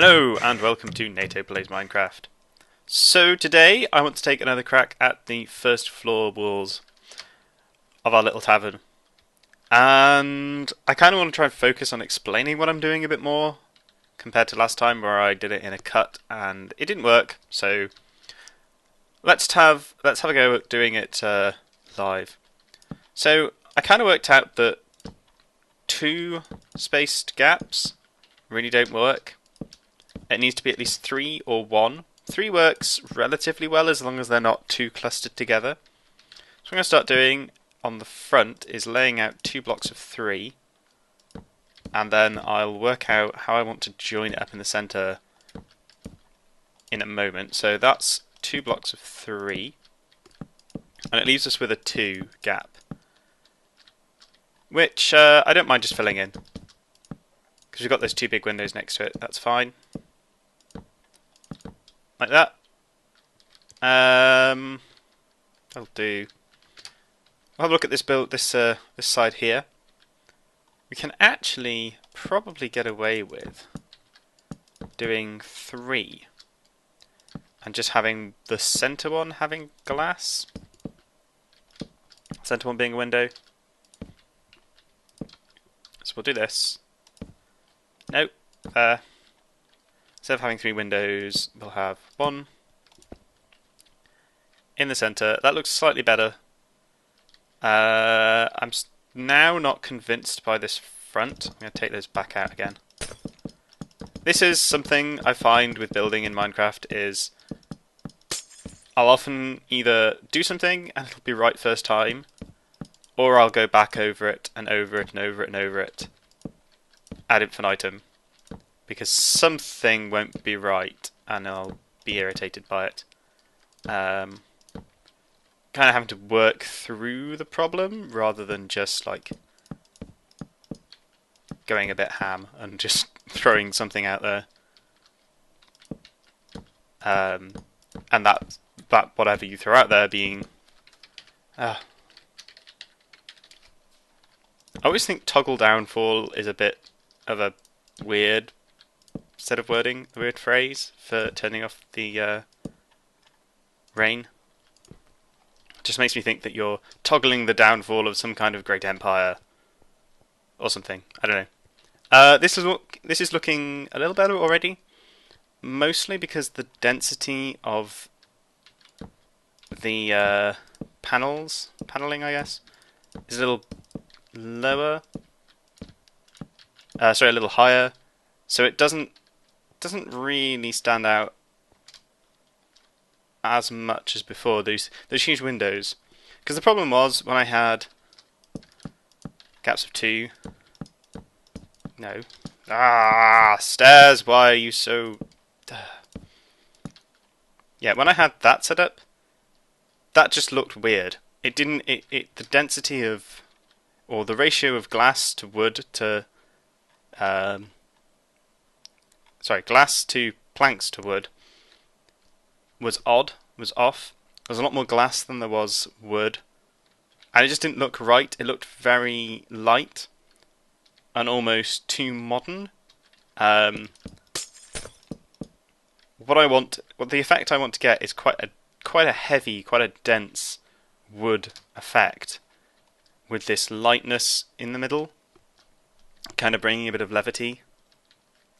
Hello and welcome to NATO Plays Minecraft. So today I want to take another crack at the first floor walls of our little tavern. And I kind of want to try and focus on explaining what I'm doing a bit more compared to last time where I did it in a cut and it didn't work. So let's have a go at doing it live. So I kind of worked out that two spaced gaps really don't work. It needs to be at least 3 or 1. 3 works relatively well as long as they're not too clustered together. So what I'm going to start doing on the front is laying out 2 blocks of 3, and then I'll work out how I want to join it up in the centre in a moment. So that's 2 blocks of 3, and it leaves us with a 2 gap, which I don't mind just filling in because we've got those 2 big windows next to it. That's fine. Like that. That'll do. We'll have a look at this this side here. We can actually probably get away with doing 3 and just having the centre one having glass. Centre one being a window. So we'll do this. Nope. Instead of having 3 windows, we'll have 1 in the centre. That looks slightly better. I'm now not convinced by this front. I'm going to take those back out again. This is something I find with building in Minecraft is I'll often either do something and it'll be right first time, or I'll go back over it and over it and over it and over it ad infinitum. Because something won't be right, and I'll be irritated by it. Kind of having to work through the problem rather than just like going a bit ham and just throwing something out there. And that whatever you throw out there being. I always think toggle downfall is a bit of a weird set of wording, the weird phrase for turning off the rain. It just makes me think that you're toggling the downfall of some kind of great empire or something. I don't know. This is looking a little better already, mostly because the density of the paneling, I guess, is a little lower. Sorry, a little higher, so it doesn't really stand out as much as before, those huge windows. Because the problem was when I had gaps of 2. No. Stairs, why are you so... Yeah, when I had that set up, that just looked weird. It didn't... the density of... or the ratio of glass to wood to... sorry, glass to planks to wood was odd, was off. There was a lot more glass than there was wood, and it just didn't look right. It looked very light and almost too modern. What the effect I want to get is quite a heavy, quite a dense wood effect with this lightness in the middle, kind of bringing a bit of levity.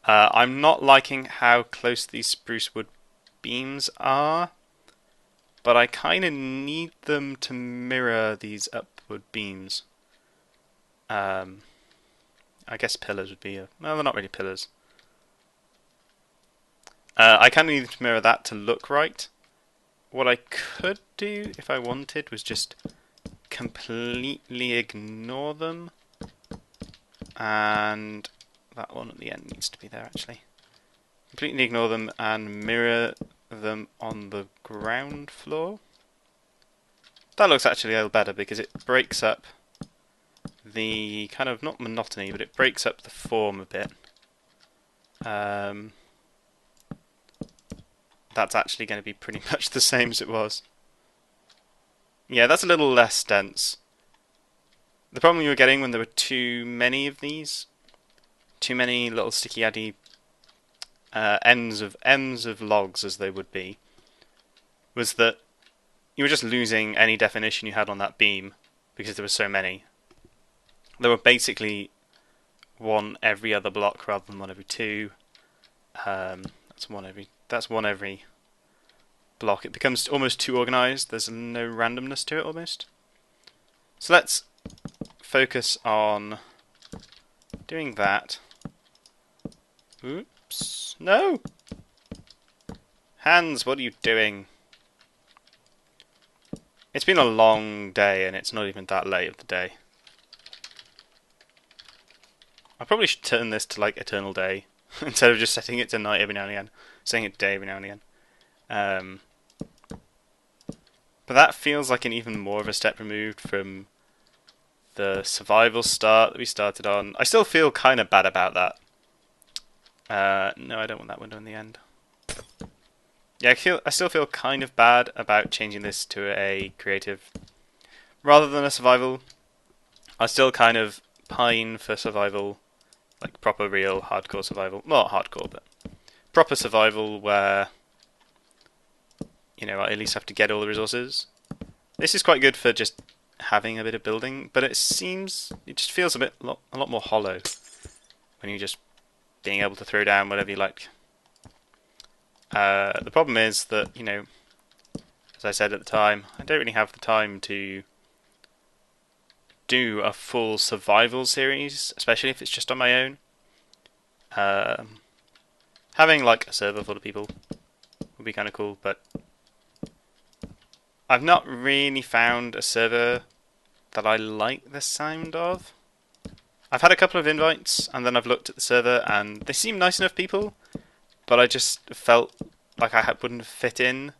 I'm not liking how close these spruce wood beams are, but I kind of need them to mirror these upward beams. I guess pillars would be well, they're not really pillars. I kind of need them to mirror that to look right. What I could do, if I wanted, was just completely ignore them, and that one at the end needs to be there actually. Completely ignore them and mirror them on the ground floor. That looks actually a little better because it breaks up the kind of, not monotony, but it breaks up the form a bit. That's actually going to be pretty much the same as it was. Yeah, that's a little less dense. The problem you were getting when there were too many of these, too many little sticky addy ends of logs as they would be, was that you were just losing any definition you had on that beam because there were so many. There were basically one every other block rather than one every two. That's one every block. It becomes almost too organised. There's no randomness to it almost. So let's focus on doing that. Oops. No! Hands, what are you doing? It's been a long day and it's not even that late of the day. I probably should turn this to like eternal day instead of just setting it to night every now and again. Setting it to day every now and again. But that feels like an even more of a step removed from the survival start that we started on. I still feel kind of bad about that. No, I don't want that window in the end. Yeah, I still feel kind of bad about changing this to a creative rather than a survival. I still kind of pine for survival, like proper, real, hardcore survival. Not hardcore, but proper survival where, you know, I at least have to get all the resources. This is quite good for just having a bit of building, but it just feels a lot more hollow when you're just being able to throw down whatever you like. The problem is that, you know, as I said at the time, I don't really have the time to do a full survival series, especially if it's just on my own. Having like a server full of people would be kind of cool, but I've not really found a server that I like the sound of. I've had a couple of invites, and then I've looked at the server, and they seem nice enough people, but I just felt like I wouldn't fit in,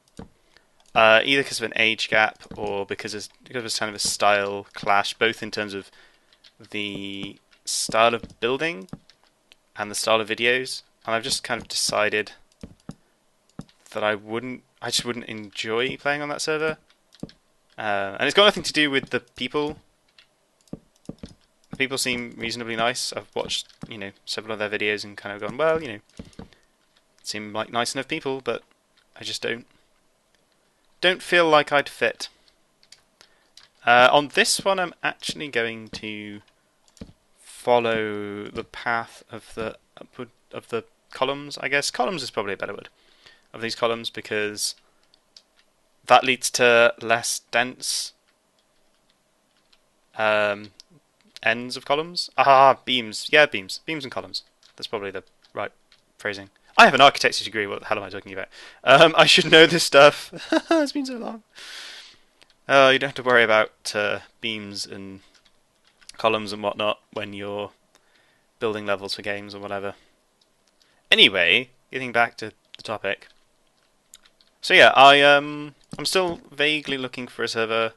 either because of an age gap or because it was kind of a style clash, both in terms of the style of building and the style of videos. And I've just kind of decided that I just wouldn't enjoy playing on that server. And it's got nothing to do with the people. The people seem reasonably nice. I've watched, you know, several of their videos and kind of gone, well, you know, seem like nice enough people, but I just don't feel like I'd fit. On this one, I'm actually going to follow the path of the columns. I guess columns is probably a better word, of these columns, because that leads to less dense ends of columns. Beams. Yeah, beams. Beams and columns. That's probably the right phrasing. I have an architecture degree. What the hell am I talking about? I should know this stuff. It's been so long. You don't have to worry about beams and columns and whatnot when you're building levels for games or whatever. Anyway, getting back to the topic. So yeah, I'm still vaguely looking for a server.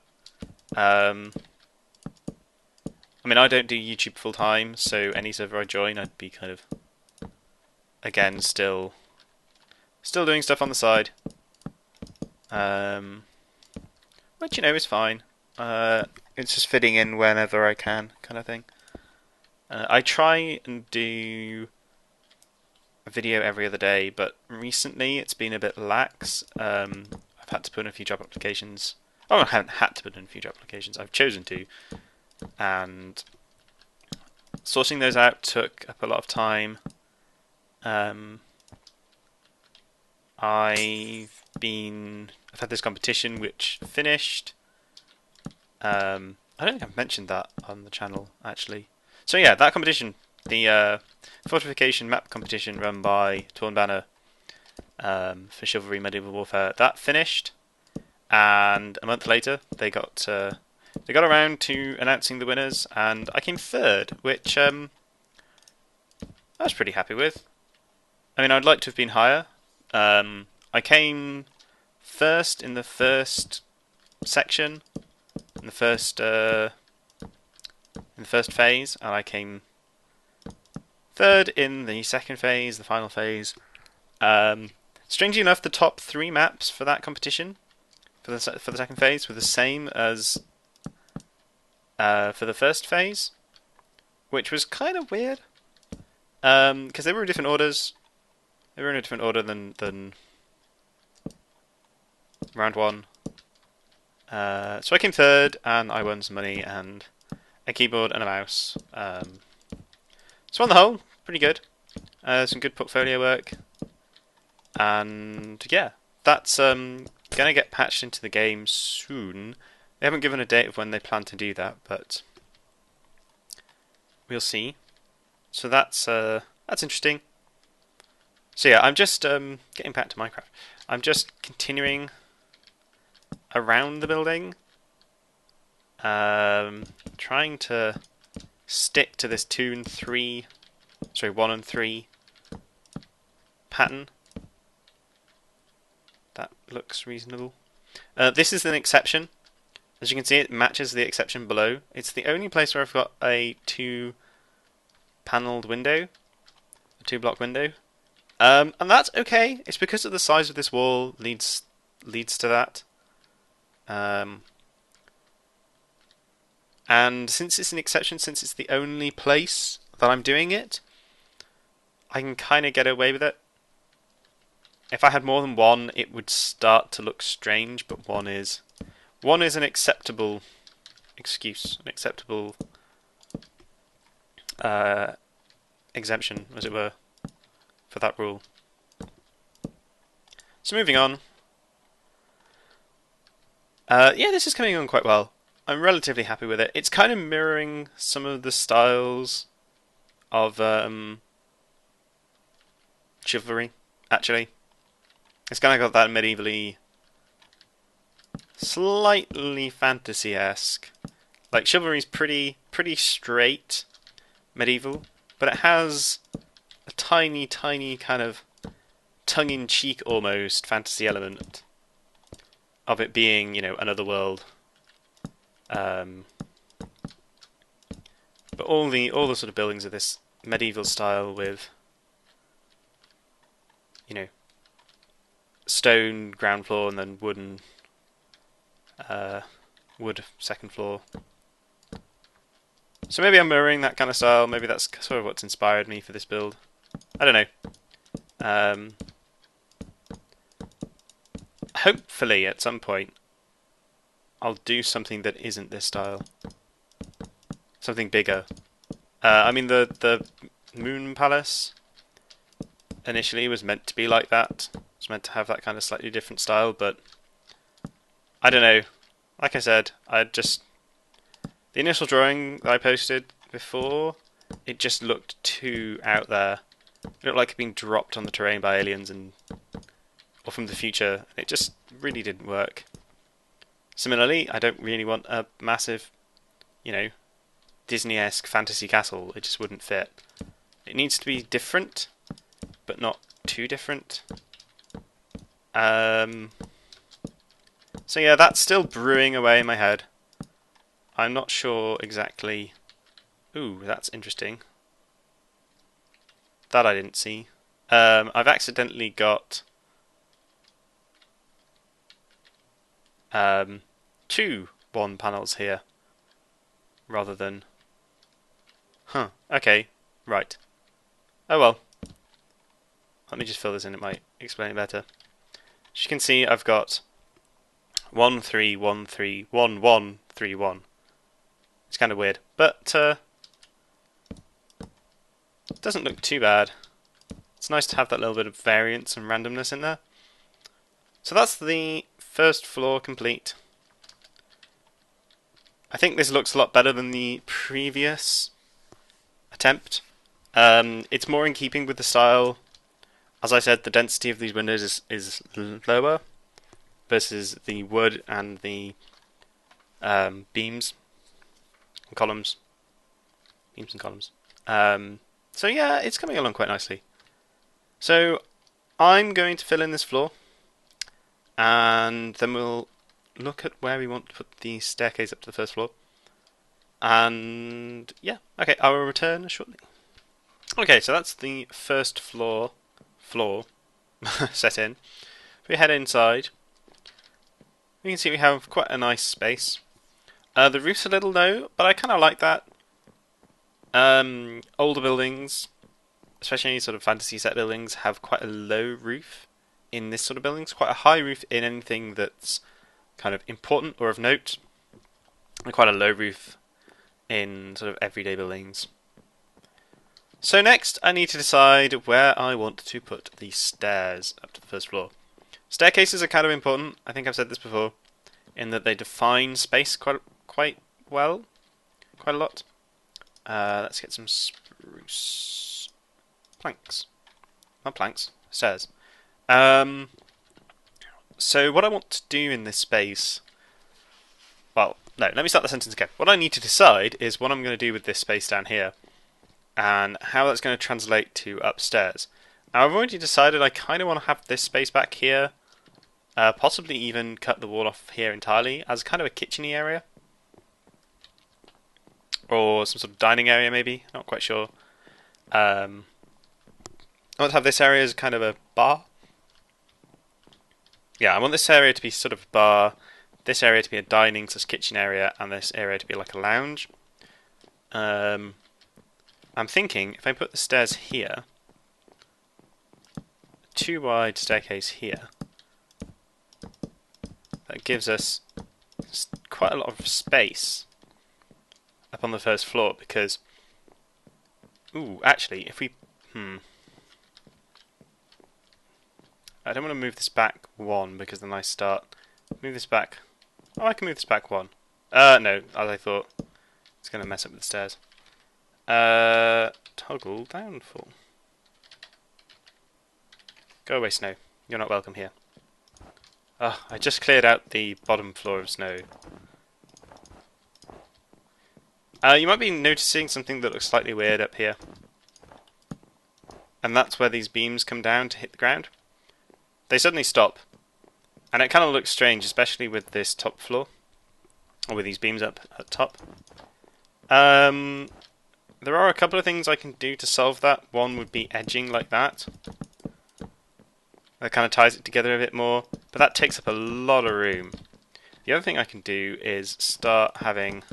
I mean, I don't do YouTube full time, so any server I join, I'd be kind of, again, still doing stuff on the side. Which, you know, is fine. It's just fitting in whenever I can, kind of thing. I try and do a video every other day, but recently it's been a bit lax. I've had to put in a few job applications. Oh, I haven't had to put in a few job applications. I've chosen to. And sorting those out took up a lot of time. I've had this competition which finished. I don't think I've mentioned that on the channel actually. So yeah, that competition, the fortification map competition run by Torn Banner for Chivalry Medieval Warfare, that finished, and a month later they got around to announcing the winners, and I came third, which I was pretty happy with. I mean, I'd like to have been higher. I came first in the first section, in the first phase, and I came third in the second phase, the final phase. Strangely enough, the top 3 maps for that competition, for the second phase, were the same as for the first phase, which was kind of weird, because they were in different orders. They were in a different order than round one. So I came third, and I won some money and a keyboard and a mouse. So on the whole, pretty good. Some good portfolio work, and yeah, that's gonna get patched into the game soon. They haven't given a date of when they plan to do that, but we'll see. So that's interesting. So yeah, I'm just getting back to Minecraft. I'm just continuing around the building, trying to stick to this 1 and 3 pattern. That looks reasonable. This is an exception. As you can see, it matches the exception below. It's the only place where I've got a 2-panelled window, a 2-block window. And that's okay. It's because of the size of this wall leads to that. And since it's an exception, since it's the only place that I'm doing it, I can kind of get away with it. If I had more than one, it would start to look strange, but one is an acceptable excuse, an acceptable exemption, as it were, for that rule. So moving on. Yeah, this is coming on quite well. I'm relatively happy with it. It's kind of mirroring some of the styles of chivalry, actually. It's kind of got that medievally, slightly fantasy-esque. Like, chivalry's pretty straight medieval, but it has a tiny kind of tongue-in-cheek almost fantasy element of it being, you know, another world. But all the sort of buildings of this medieval style with, you know, stone ground floor and then wooden wood second floor. So maybe I'm mirroring that kind of style. Maybe that's sort of what's inspired me for this build. I don't know. Hopefully at some point I'll do something that isn't this style. Something bigger. I mean the Moon Palace initially was meant to be like that. It's meant to have that kind of slightly different style, but I don't know. Like I said, the initial drawing that I posted before, it just looked too out there. It looked like it had been dropped on the terrain by aliens or from the future. It just really didn't work. Similarly, I don't really want a massive, you know, Disney-esque fantasy castle. It just wouldn't fit. It needs to be different, but not too different. So yeah, that's still brewing away in my head. I'm not sure exactly. Ooh, that's interesting. That I didn't see. I've accidentally got 2 1 panels here rather than. Huh. Okay. Right. Oh well. Let me just fill this in. It might explain it better. As you can see, I've got 1 3 1 3 1 1 3 1. It's kind of weird, but it doesn't look too bad. It's nice to have that little bit of variance and randomness in there. So that's the first floor complete. I think this looks a lot better than the previous attempt. It's more in keeping with the style. As I said, the density of these windows is lower versus the wood and the beams and columns. Beams and columns. So yeah, it's coming along quite nicely. So I'm going to fill in this floor, and then we'll look at where we want to put the staircase up to the first floor. And yeah, okay, I will return shortly. Okay, so that's the first floor set in. If we head inside, we can see we have quite a nice space. The roof's a little low, but I kind of like that. Older buildings especially any sort of fantasy set buildings, have quite a low roof in this sort of buildings, quite a high roof in anything that's kind of important or of note, and quite a low roof in sort of everyday buildings. So next I need to decide where I want to put the stairs up to the first floor. Staircases are kind of important, I think I've said this before, in that they define space quite well, quite a lot. Let's get some spruce planks. Not planks, stairs. So what I want to do in this space... Well, no, let me start the sentence again. What I need to decide is what I'm going to do with this space down here, and how that's going to translate to upstairs. Now, I've already decided I kind of want to have this space back here, possibly even cut the wall off here entirely as kind of a kitcheny area. Or some sort of dining area maybe, not quite sure. I want to have this area as kind of a bar. Yeah, I want this area to be sort of a bar, this area to be a dining / kitchen area, and this area to be like a lounge. I'm thinking if I put the stairs here, a 2 wide staircase here, that gives us quite a lot of space up on the first floor, because actually if we I don't want to move this back 1 because then I start move this back. Oh, I can move this back 1. No, as I thought, it's going to mess up with the stairs. Toggle downfall. Go away, snow. You're not welcome here. Oh, I just cleared out the bottom floor of snow. You might be noticing something that looks slightly weird up here. And that's where these beams come down to hit the ground. They suddenly stop. And it kind of looks strange, especially with this top floor. Or with these beams up at top. There are a couple of things I can do to solve that. One would be edging like that. That kind of ties it together a bit more. But that takes up a lot of room. The other thing I can do is start having...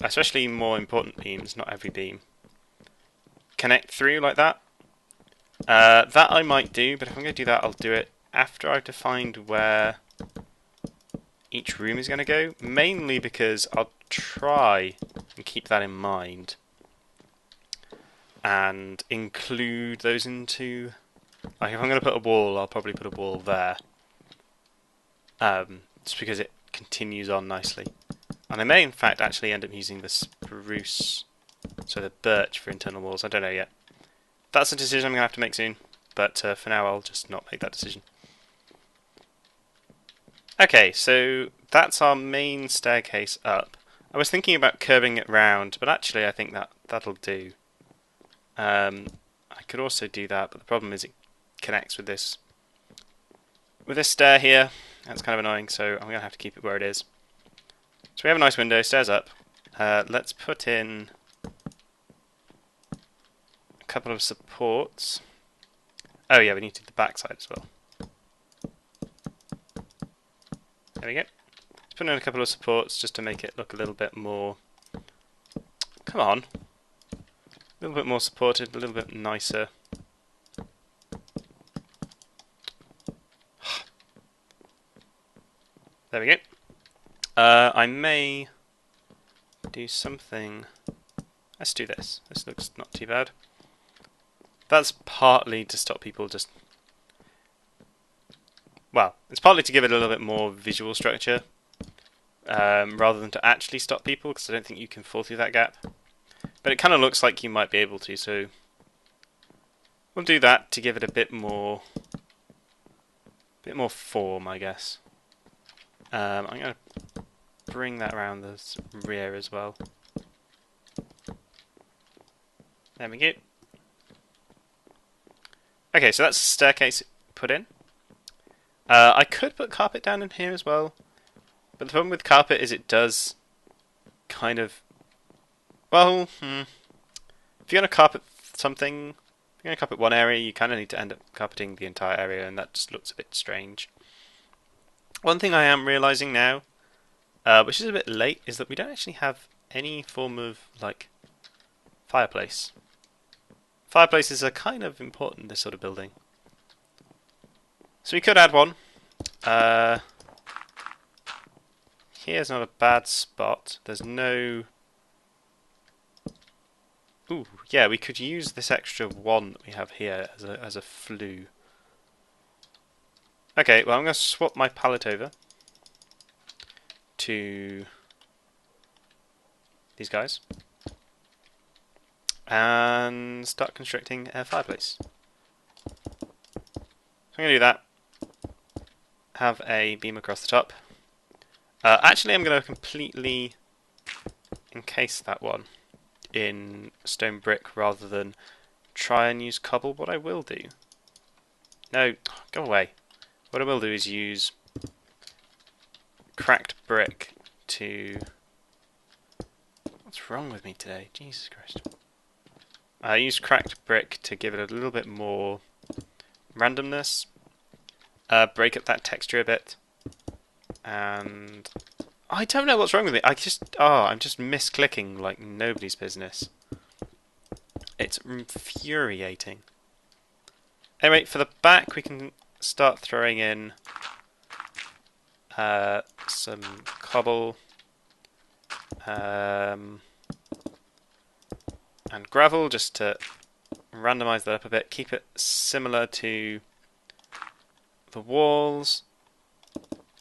especially more important beams, not every beam, connect through like that. That I might do, but if I'm going to do that, I'll do it after I've defined where each room is going to go, mainly because I'll try and keep that in mind and include those into... like if I'm going to put a wall, I'll probably put a wall there, just because it continues on nicely. And I may in fact actually end up using the spruce, so the birch for internal walls. I don't know yet. That's a decision I'm going to have to make soon, but for now I'll just not make that decision. Okay, so that's our main staircase up. I was thinking about curving it round, but actually I think that'll do. I could also do that, but the problem is it connects with this stair here. That's kind of annoying, so I'm going to have to keep it where it is. So we have a nice window, stairs up. Let's put in a couple of supports. Oh yeah, we need to do the back side as well. There we go. Let's put in a couple of supports just to make it look a little bit more... come on. A little bit more supported, a little bit nicer. There we go. I may do something... let's do this. This looks not too bad. That's partly to stop people just... well, it's partly to give it a little bit more visual structure, rather than to actually stop people, because I don't think you can fall through that gap. But it kind of looks like you might be able to, so we'll do that to give it a bit more form, I guess. I'm going to bring that around the rear as well. There we go. Okay, so that's the staircase put in. I could put carpet down in here as well, but the problem with carpet is it does kind of... well, if you're going to carpet something, if you're going to carpet one area, you kind of need to end up carpeting the entire area, and that just looks a bit strange. One thing I am realising now, which is a bit late, is that we don't actually have any form of, like, fireplace. Fireplaces are kind of important in this sort of building. So we could add one. Here's not a bad spot. There's no... Ooh, yeah, we could use this extra one that we have here as a flue. Okay, well I'm going to swap my pallet over to these guys and start constructing a fireplace. So I'm going to do that. Have a beam across the top. Actually, I'm going to completely encase that one in stone brick rather than try and use cobble. What I will do... No, go away. What I will do is use cracked brick to... What's wrong with me today? Jesus Christ. I use cracked brick to give it a little bit more randomness. Break up that texture a bit. And... I don't know what's wrong with me. I'm just misclicking like nobody's business. It's infuriating. Anyway, for the back we can start throwing in some cobble and gravel just to randomize that up a bit. Keep it similar to the walls.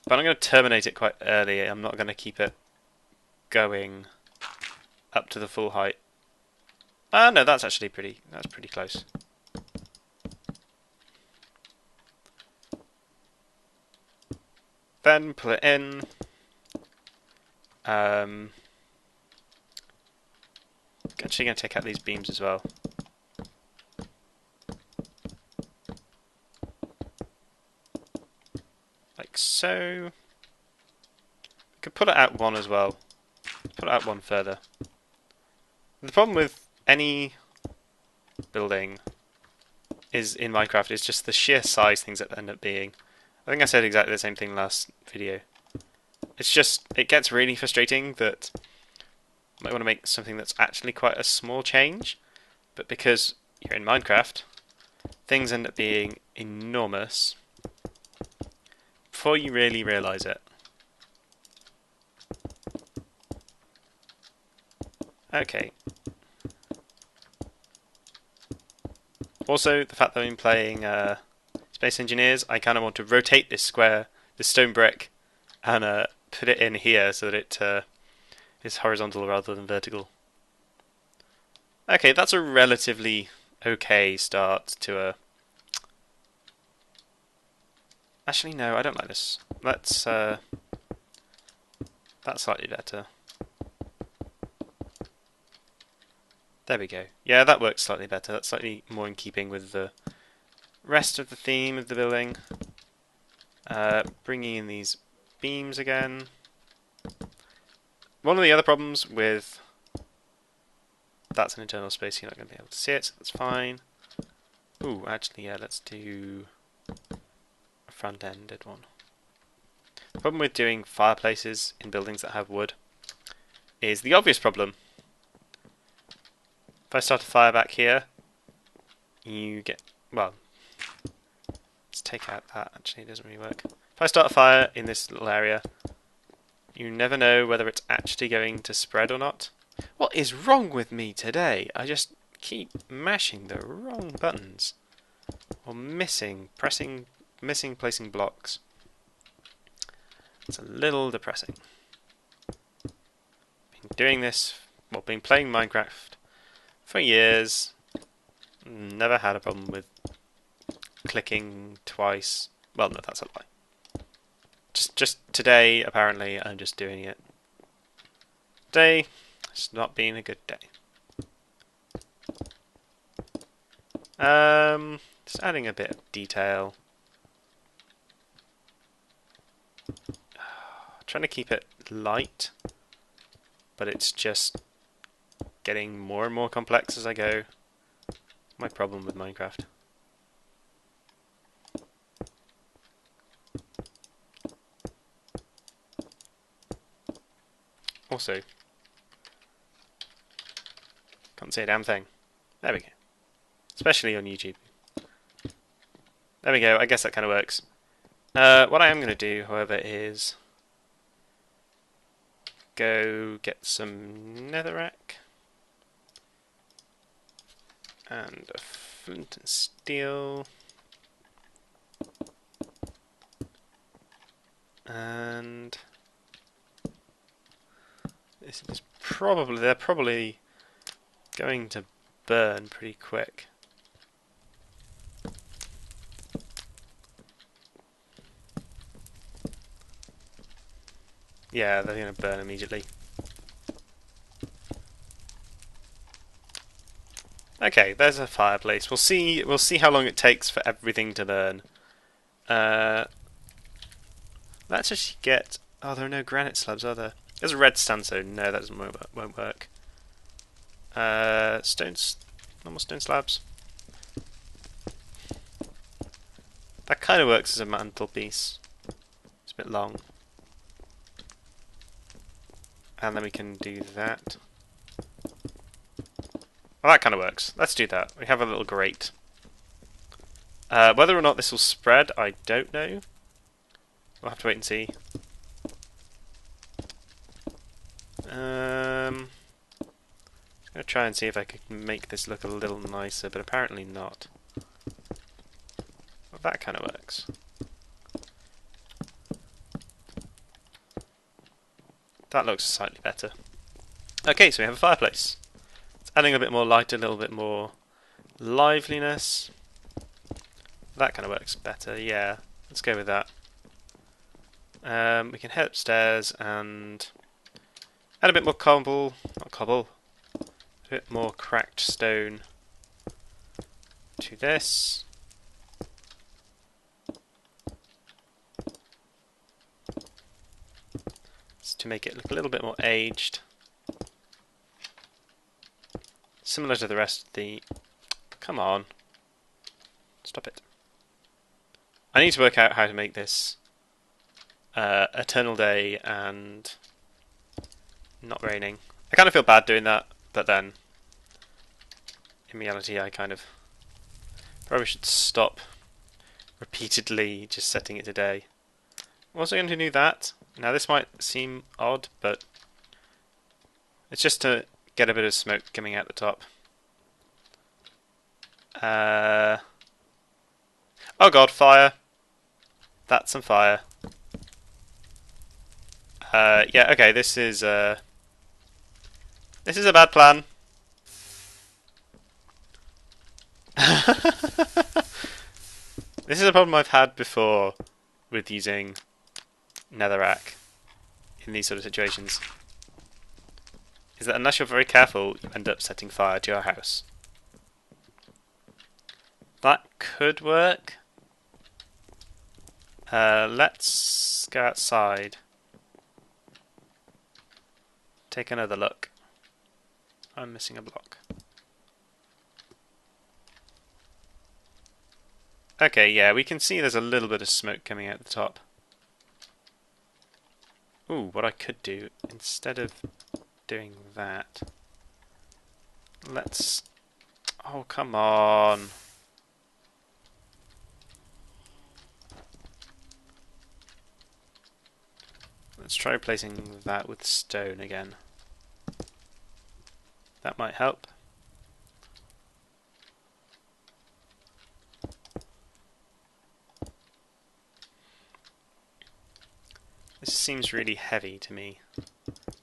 But I'm going to terminate it quite early. I'm not going to keep it going up to the full height. No, that's actually pretty close. Then pull it in. Actually going to take out these beams as well. Like so. We could pull it out one as well. Pull it out one further. The problem with any building is in Minecraft is just the sheer size things that end up being. I think I said exactly the same thing last video. It's just, it gets really frustrating that you might want to make something that's actually quite a small change, but because you're in Minecraft, things end up being enormous before you really realise it. Okay. Also, the fact that I'm playing Space Engineers, I kind of want to rotate this square, this stone brick, and put it in here so that it is horizontal rather than vertical. Okay, that's a relatively okay start to a... Actually, no, I don't like this. Let's... That's slightly better. There we go. Yeah, that works slightly better. That's slightly more in keeping with the rest of the theme of the building. Bringing in these beams again. One of the other problems with... That's an internal space, you're not going to be able to see it, so that's fine. Ooh, actually, yeah, let's do a front-ended one. The problem with doing fireplaces in buildings that have wood is the obvious problem. If I start a fire back here, you get... Well, let's take out that, actually, it doesn't really work. If I start a fire in this little area, you never know whether it's actually going to spread or not. What is wrong with me today? I just keep mashing the wrong buttons. Or placing blocks. It's a little depressing. Been doing this, well, been playing Minecraft for years. Never had a problem with clicking twice. Well, no, that's a lie. Just today, apparently, I'm just doing it. Today, it's not been a good day. Just adding a bit of detail. Trying to keep it light, but it's just getting more and more complex as I go. My problem with Minecraft. Also, Can't say a damn thing. There we go. Especially on YouTube. There we go, I guess that kind of works. What I am going to do, however, is go get some netherrack and a flint and steel, and this is they're probably going to burn pretty quick. Yeah, they're going to burn immediately. Okay, there's a fireplace. We'll see how long it takes for everything to burn. Let's actually get... Oh, there are no granite slabs, are there? There's a red sandstone. No, that won't work. Normal stone slabs. That kind of works as a mantelpiece. It's a bit long. And then we can do that. Well, that kind of works. Let's do that. We have a little grate. Whether or not this will spread, I don't know. We'll have to wait and see. I'm going to try and see if I can make this look a little nicer, but apparently not. Well, that kind of works. That looks slightly better. Okay, so we have a fireplace. It's adding a bit more light, a little bit more liveliness. That kind of works better, yeah. Let's go with that. We can head upstairs and add a bit more a bit more cracked stone to this. To make it look a little bit more aged. Similar to the rest of the... Come on. Stop it. I need to work out how to make this eternal day and not raining. I kind of feel bad doing that, but then in reality I kind of probably should stop repeatedly just setting it to day. I'm also going to do that. Now this might seem odd, but it's just to get a bit of smoke coming out the top. Oh god, fire. That's some fire. Yeah, okay, this is a bad plan. This is a problem I've had before with using netherrack in these sort of situations, is that unless you're very careful, you end up setting fire to your house. That could work. Let's go outside. Take another look. I'm missing a block. Okay, yeah, we can see there's a little bit of smoke coming out the top. Ooh, what I could do, instead of doing that, let's... Oh, come on. Let's try replacing that with stone again. That might help. This seems really heavy to me,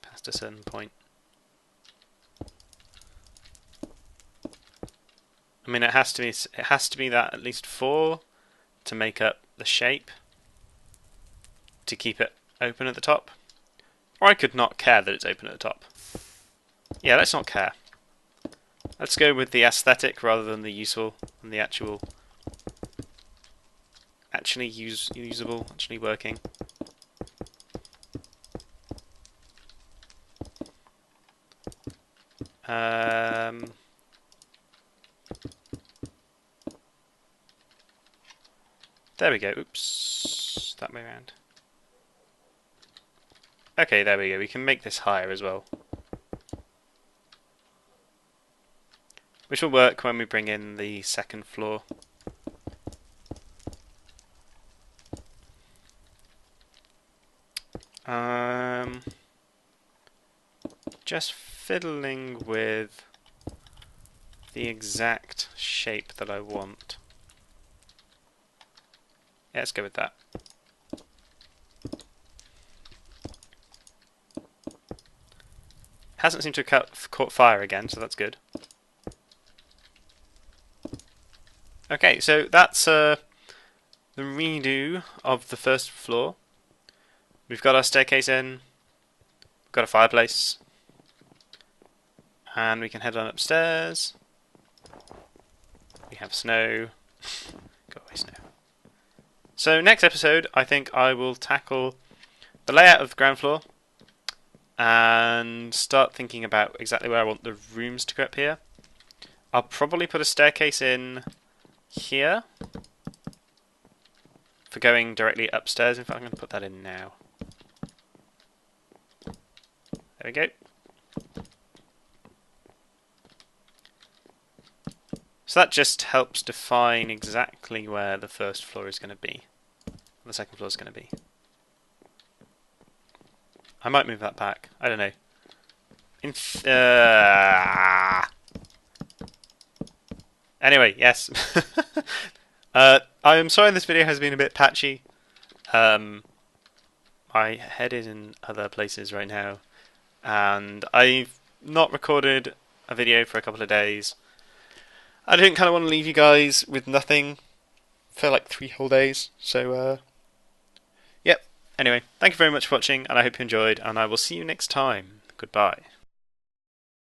past a certain point. I mean, it has to be that at least 4 to make up the shape, to keep it open at the top. Or I could not care that it's open at the top. Yeah, let's not care. Let's go with the aesthetic rather than the useful and the actually usable, actually working. There we go. Oops, that way around. Okay, there we go. We can make this higher as well. which will work when we bring in the second floor. Just fiddling with the exact shape that I want. Yeah, let's go with that. Hasn't seemed to have caught fire again, so that's good. Okay, so that's the redo of the first floor. We've got our staircase in, we've got a fireplace, and we can head on upstairs. We have snow. Go away, snow. So next episode, I think I will tackle the layout of the ground floor and start thinking about exactly where I want the rooms to go up here. I'll probably put a staircase in here for going directly upstairs. In fact, I'm going to put that in now. There we go. So that just helps define exactly where the first floor is going to be, the second floor is going to be. I might move that back. I don't know. Anyway, yes. I'm sorry this video has been a bit patchy. My head is in other places right now, and I've not recorded a video for a couple of days. I didn't kind of want to leave you guys with nothing for like 3 whole days, so yep. Anyway, thank you very much for watching, and I hope you enjoyed, and I will see you next time. Goodbye.